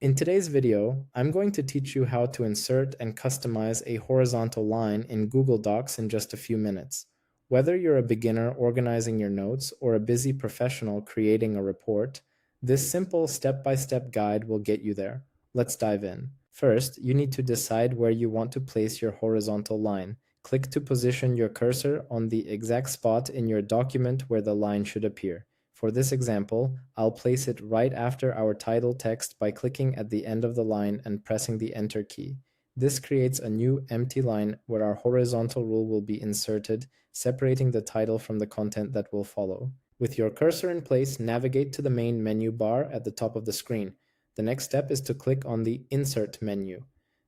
In today's video, I'm going to teach you how to insert and customize a horizontal line in Google Docs in just a few minutes. Whether you're a beginner organizing your notes or a busy professional creating a report, this simple step-by-step guide will get you there. Let's dive in. First, you need to decide where you want to place your horizontal line. Click to position your cursor on the exact spot in your document where the line should appear. For this example, I'll place it right after our title text by clicking at the end of the line and pressing the Enter key. This creates a new empty line where our horizontal rule will be inserted, separating the title from the content that will follow. With your cursor in place, navigate to the main menu bar at the top of the screen. The next step is to click on the Insert menu.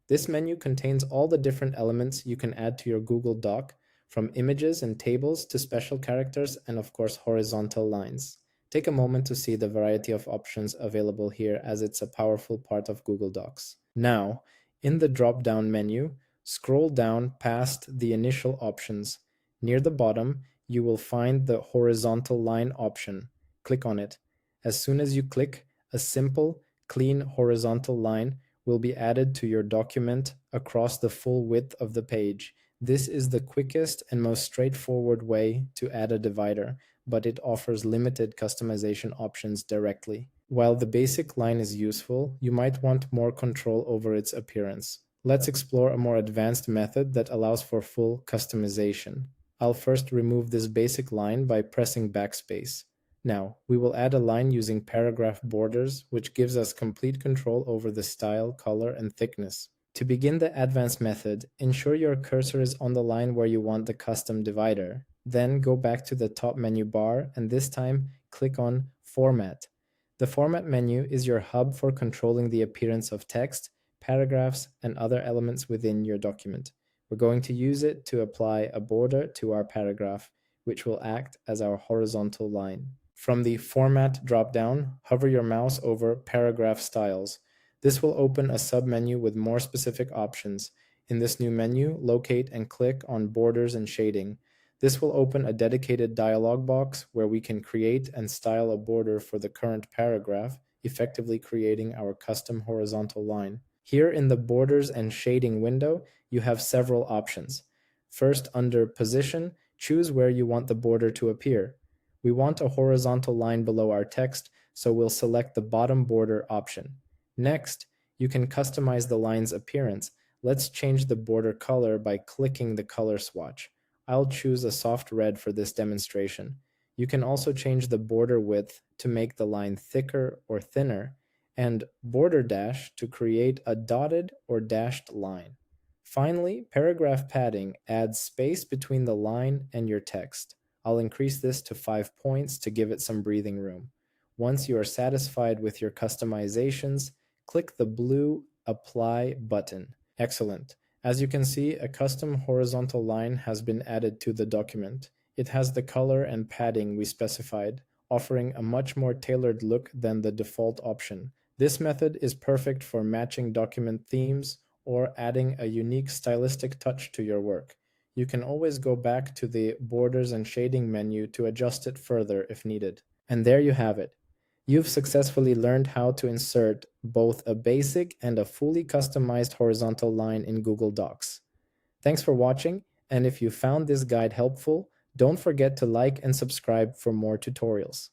This menu contains all the different elements you can add to your Google Doc, from images and tables to special characters and of course horizontal lines. Take a moment to see the variety of options available here as it's a powerful part of Google Docs. Now, in the drop-down menu, scroll down past the initial options. Near the bottom, you will find the horizontal line option. Click on it. As soon as you click, a simple, clean horizontal line will be added to your document across the full width of the page. This is the quickest and most straightforward way to add a divider, but it offers limited customization options directly. While the basic line is useful, you might want more control over its appearance. Let's explore a more advanced method that allows for full customization. I'll first remove this basic line by pressing backspace. Now, we will add a line using paragraph borders, which gives us complete control over the style, color, and thickness. To begin the advanced method, ensure your cursor is on the line where you want the custom divider. Then go back to the top menu bar and this time click on Format. The Format menu is your hub for controlling the appearance of text, paragraphs, and other elements within your document. We're going to use it to apply a border to our paragraph, which will act as our horizontal line. From the Format dropdown, hover your mouse over Paragraph Styles. This will open a submenu with more specific options. In this new menu, locate and click on Borders and Shading. This will open a dedicated dialog box where we can create and style a border for the current paragraph, effectively creating our custom horizontal line. Here in the Borders and Shading window, you have several options. First, under Position, choose where you want the border to appear. We want a horizontal line below our text, so we'll select the bottom border option. Next, you can customize the line's appearance. Let's change the border color by clicking the color swatch. I'll choose a soft red for this demonstration. You can also change the border width to make the line thicker or thinner, and border dash to create a dotted or dashed line. Finally, paragraph padding adds space between the line and your text. I'll increase this to 5 points to give it some breathing room. Once you are satisfied with your customizations, click the blue Apply button. Excellent. As you can see, a custom horizontal line has been added to the document. It has the color and padding we specified, offering a much more tailored look than the default option. This method is perfect for matching document themes or adding a unique stylistic touch to your work. You can always go back to the Borders and Shading menu to adjust it further if needed. And there you have it. You've successfully learned how to insert both a basic and a fully customized horizontal line in Google Docs. Thanks for watching, and if you found this guide helpful, don't forget to like and subscribe for more tutorials.